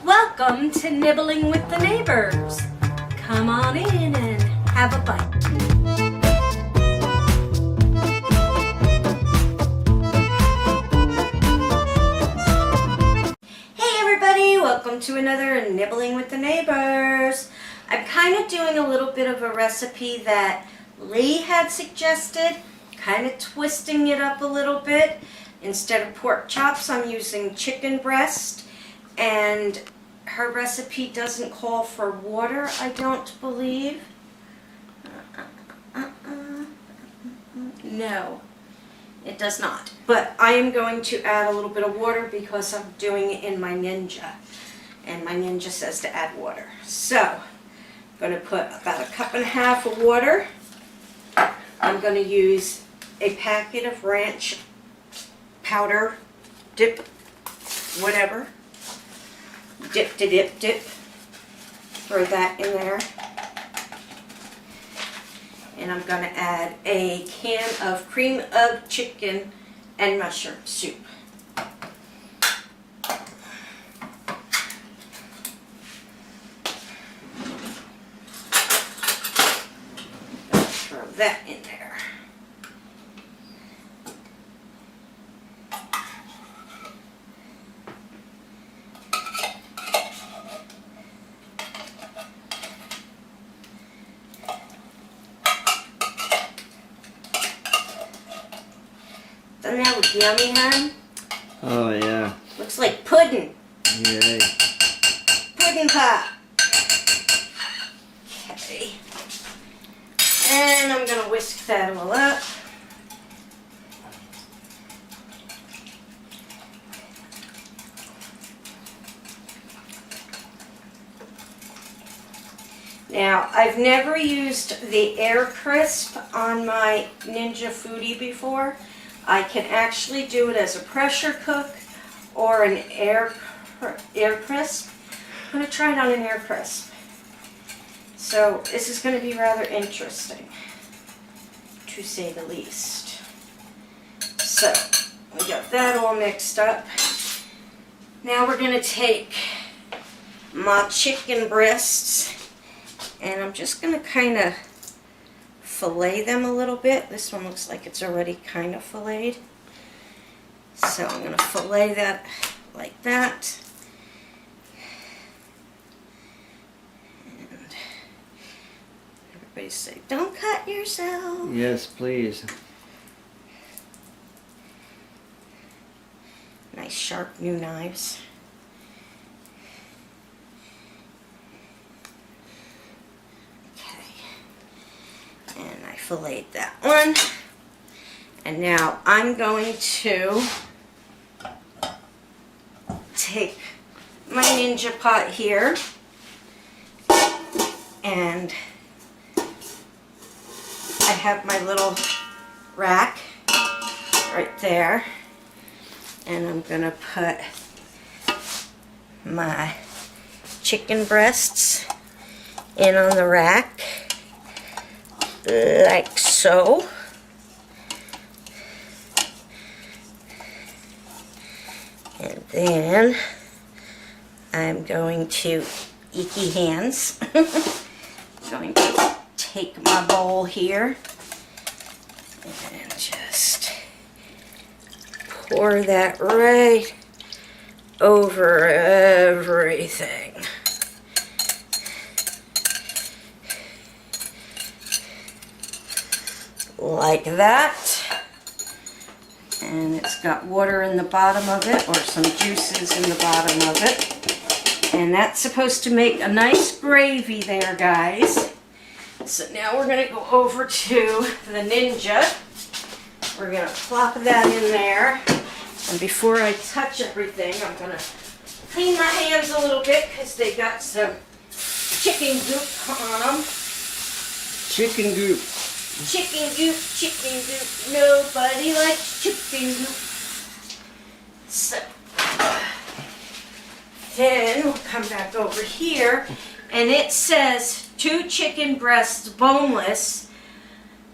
Welcome to Nibbling with the Neighbors. Come on in and have a bite. Hey everybody, welcome to another Nibbling with the Neighbors. I'm kind of doing a little bit of a recipe that Lee had suggested, kind of twisting it up a little bit. Instead of pork chops, I'm using chicken breast, and her recipe doesn't call for water, I don't believe. No, it does not. But I am going to add a little bit of water because I'm doing it in my Ninja. And my Ninja says to add water. So, I'm going to put about 1.5 cups of water. I'm going to use a packet of ranch powder, dip, whatever. Dip to dip, dip. Throw that in there. And I'm going to add a can of cream of chicken and mushroom soup. Throw that in there. Doesn't that look yummy, hon? Oh, yeah. Looks like pudding. Yay. Pudding pop. Okay. And I'm going to whisk that all up. Now, I've never used the Air Crisp on my Ninja Foodie before. I can actually do it as a pressure cook or an air crisp. I'm going to try it on an Air Crisp. So this is going to be rather interesting, to say the least. So we got that all mixed up. Now we're going to take my chicken breasts and I'm just going to kind of fillet them a little bit. This one looks like it's already kind of filleted. So I'm going to fillet that like that. And everybody say, don't cut yourself. Yes, please. Nice sharp new knives. And I filleted that one. And now I'm going to take my Ninja pot here and I have my little rack right there, and I'm going to put my chicken breasts in on the rack. Like so. And then I'm going to, icky hands, going to take my bowl here and just pour that right over everything. Like that, and it's got water in the bottom of it, or some juices in the bottom of it, and that's supposed to make a nice gravy there, guys. So now we're going to go over to the Ninja. We're going to plop that in there, and before I touch everything, I'm going to clean my hands a little bit because they got some chicken goop on them. Chicken goop. Chicken goop, nobody likes chicken goop. So, then we'll come back over here, and it says 2 chicken breasts boneless,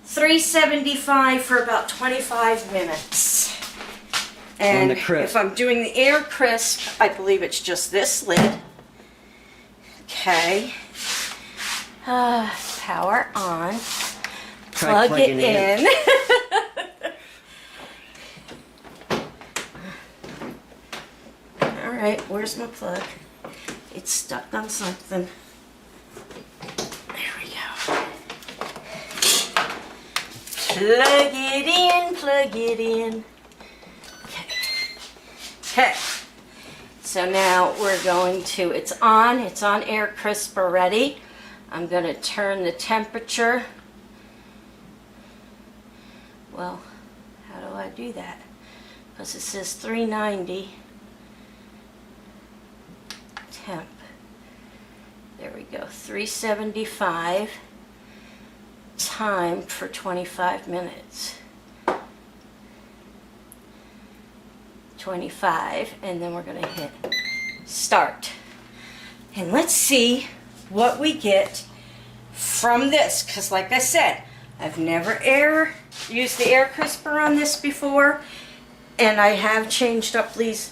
$3.75 for about 25 minutes. And if I'm doing the Air Crisp, I believe it's just this lid. Okay. Power on. Try Plug it plugging it in. All right, where's my plug? It's stuck on something. There we go. Plug it in, plug it in. Okay. Okay. So now we're going to, it's on air crisp already. I'm going to turn the temperature. Well, how do I do that? Because it says 390 temp. There we go, 375 time for 25 minutes. 25, and then we're going to hit start. And let's see what we get from this, because like I said, I've never used the air crisper on this before, and I have changed up Lee's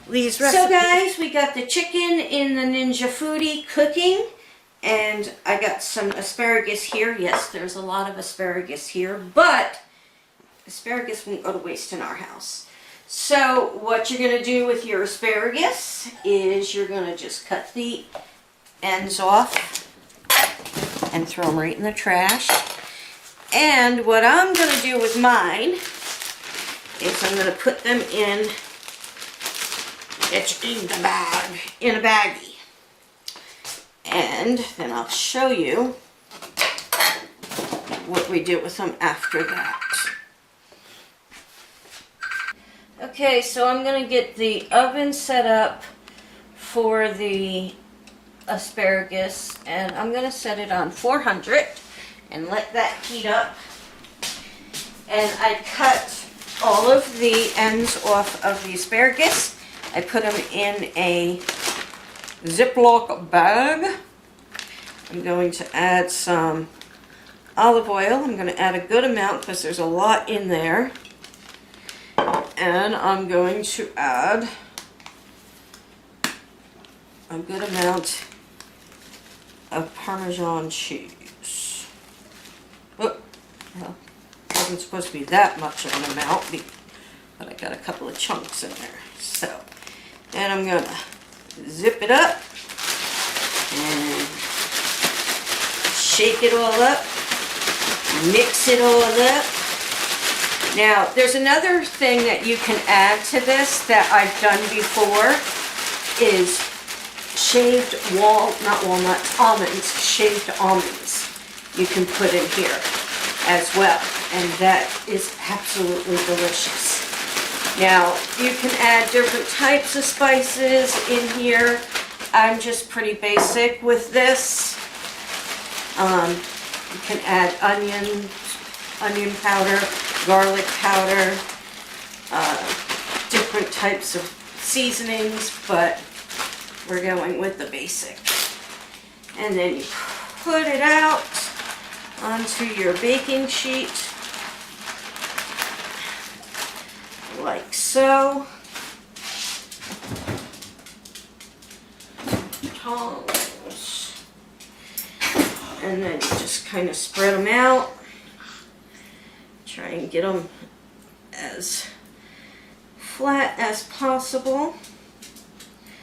recipe. So guys, we got the chicken in the Ninja Foodie cooking, and I got some asparagus here. Yes, there's a lot of asparagus here, but asparagus won't go to waste in our house. So what you're going to do with your asparagus is you're going to just cut the ends off and throw them right in the trash. And what I'm going to do with mine is I'm going to put them in a baggie. And then I'll show you what we do with them after that. Okay, so I'm going to get the oven set up for the asparagus, and I'm going to set it on 400 and let that heat up. And I cut all of the ends off of the asparagus. I put them in a Ziploc bag. I'm going to add some olive oil. I'm going to add a good amount because there's a lot in there. And I'm going to add a good amount of Parmesan cheese. Oh, well, it wasn't supposed to be that much of an amount, but I got a couple of chunks in there. So, and I'm going to zip it up and shake it all up, mix it all up. Now, there's another thing that you can add to this that I've done before is shaved almonds, shaved almonds you can put in here as well, and that is absolutely delicious. Now, you can add different types of spices in here. I'm just pretty basic with this. You can add onion powder, garlic powder, different types of seasonings, but we're going with the basic. And then you put it out onto your baking sheet, like so. Tongs. And then you just kind of spread them out. Try and get them as flat as possible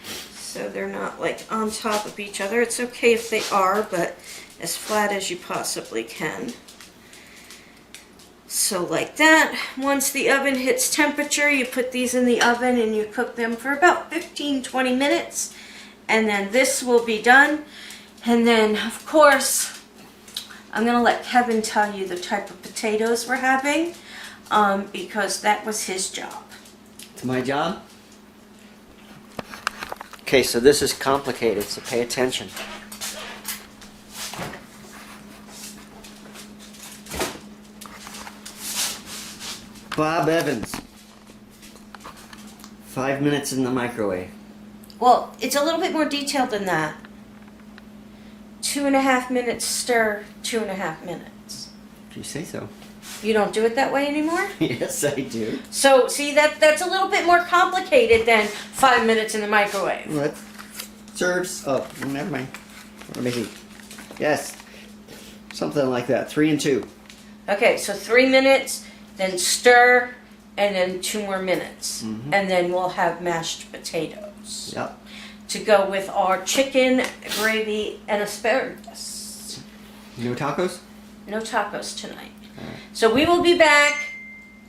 so they're not like on top of each other. It's okay if they are, but as flat as you possibly can. So like that. Once the oven hits temperature, you put these in the oven and you cook them for about 15-20 minutes, and then this will be done. And then of course I'm going to let Kevin tell you the type of potatoes we're having, because that was his job. It's my job? Okay, so this is complicated, so pay attention. Bob Evans. 5 minutes in the microwave. Well, it's a little bit more detailed than that. 2.5 minutes stir, 2.5 minutes. If you say so. You don't do it that way anymore? Yes, I do. So, see, that's a little bit more complicated than 5 minutes in the microwave. What? Serves. Oh, never mind. Let me see. Yes. Something like that. 3 and 2. Okay, so 3 minutes, then stir, and then 2 more minutes. Mhm. And then we'll have mashed potatoes Yep. to go with our chicken, gravy, and asparagus. No tacos? No tacos tonight. So we will be back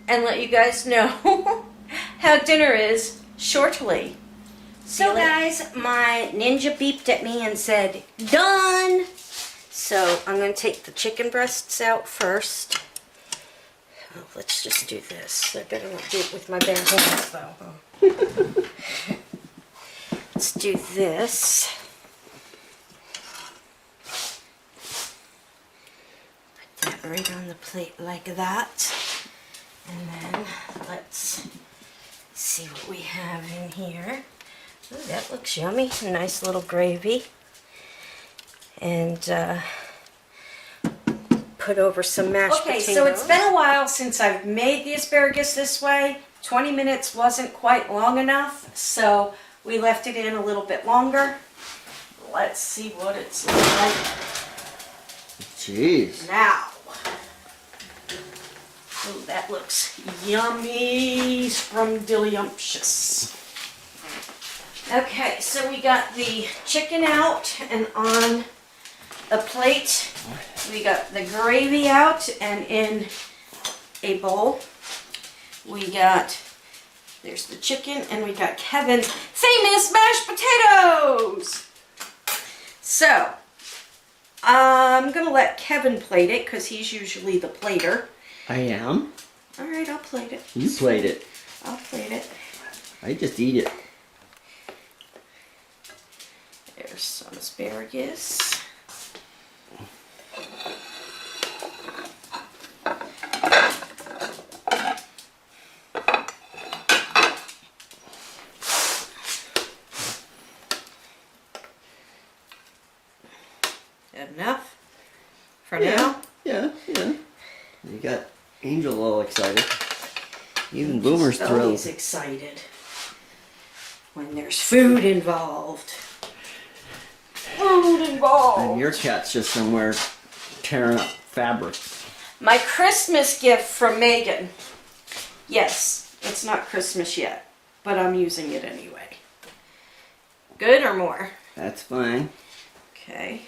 and let you guys know how dinner is shortly. So guys, my ninja beeped at me and said, done! So I'm going to take the chicken breasts out first. Oh, let's just do this. I better not do it with my bare hands though. Let's do this. Put that right on the plate like that. And then let's see what we have in here. Ooh, that looks yummy. A nice little gravy. And put over some mashed potatoes. Okay, so it's been a while since I've made the asparagus this way. 20 minutes wasn't quite long enough, so we left it in a little bit longer. Let's see what it's like Jeez. now. Oh, that looks yummy, scrumdiddlyumptious. Okay, so we got the chicken out and on a plate. We got the gravy out and in a bowl. We got, there's the chicken, and we got Kevin's famous mashed potatoes. So, I'm going to let Kevin plate it because he's usually the plater. I am? All right, I'll plate it. You played it. I'll plate it. I just eat it. There's some asparagus. Enough for now? Yeah. You got Angel all excited. Even Boomer's thrilled. Always excited when there's food involved. Food involved. And your cat's just somewhere tearing up fabric. My Christmas gift from Megan. Yes, it's not Christmas yet, but I'm using it anyway. Good or more? That's fine. Okay.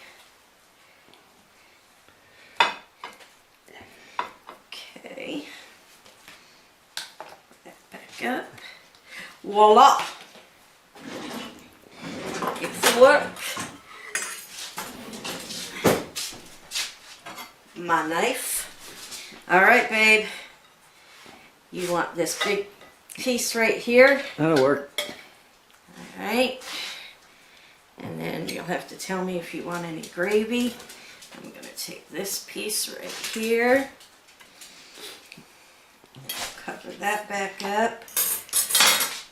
Okay. Put that back up. Voila! Get fork. My knife. Alright, babe. You want this big piece right here. That'll work. Alright. And then you'll have to tell me if you want any gravy. I'm going to take this piece right here. Cover that back up.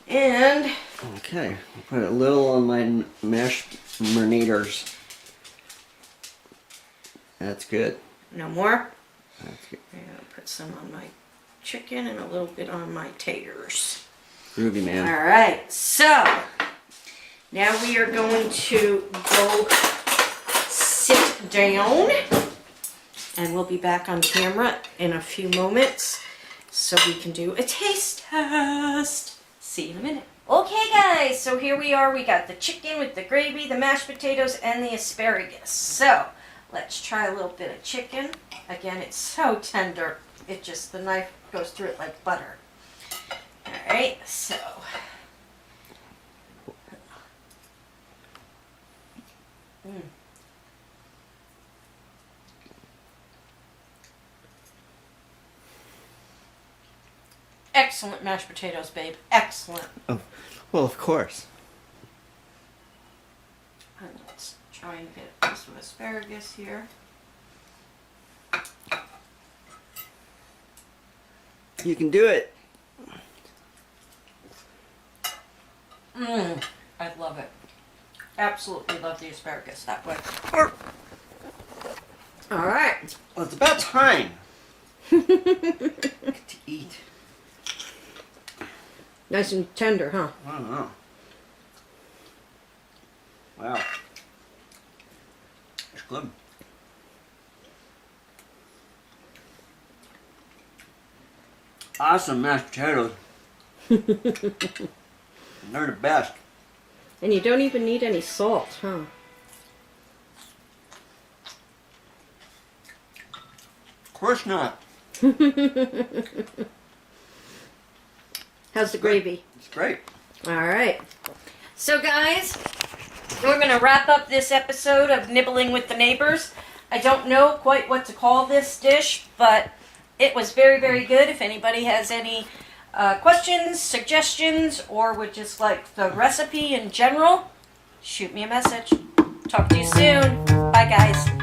And Okay, I'll put a little on my mashed marinators. That's good. no more. That's good. I'm going to put some on my chicken and a little bit on my taters. Groovy, man. Alright, so now we are going to go sit down, and we'll be back on camera in a few moments so we can do a taste test. See you in a minute. Okay guys, so here we are. We got the chicken with the gravy, the mashed potatoes, and the asparagus. So let's try a little bit of chicken. Again, it's so tender. It just, the knife goes through it like butter. Alright, so excellent mashed potatoes, babe. Excellent. Oh, well, of course. And let's try and get a piece of asparagus here. You can do it. I love it. Absolutely love the asparagus that way. Alright. Well, it's about time. to eat. Nice and tender, huh? I don't know. Wow. It's good. Awesome mashed potatoes. They're the best. And you don't even need any salt, huh? Of course not. How's the gravy? It's great. All right. So guys, we're going to wrap up this episode of Nibbling with the Neighbors. I don't know quite what to call this dish, but it was very, very good. If anybody has any questions, suggestions, or would just like the recipe in general, shoot me a message. Talk to you soon. Bye guys.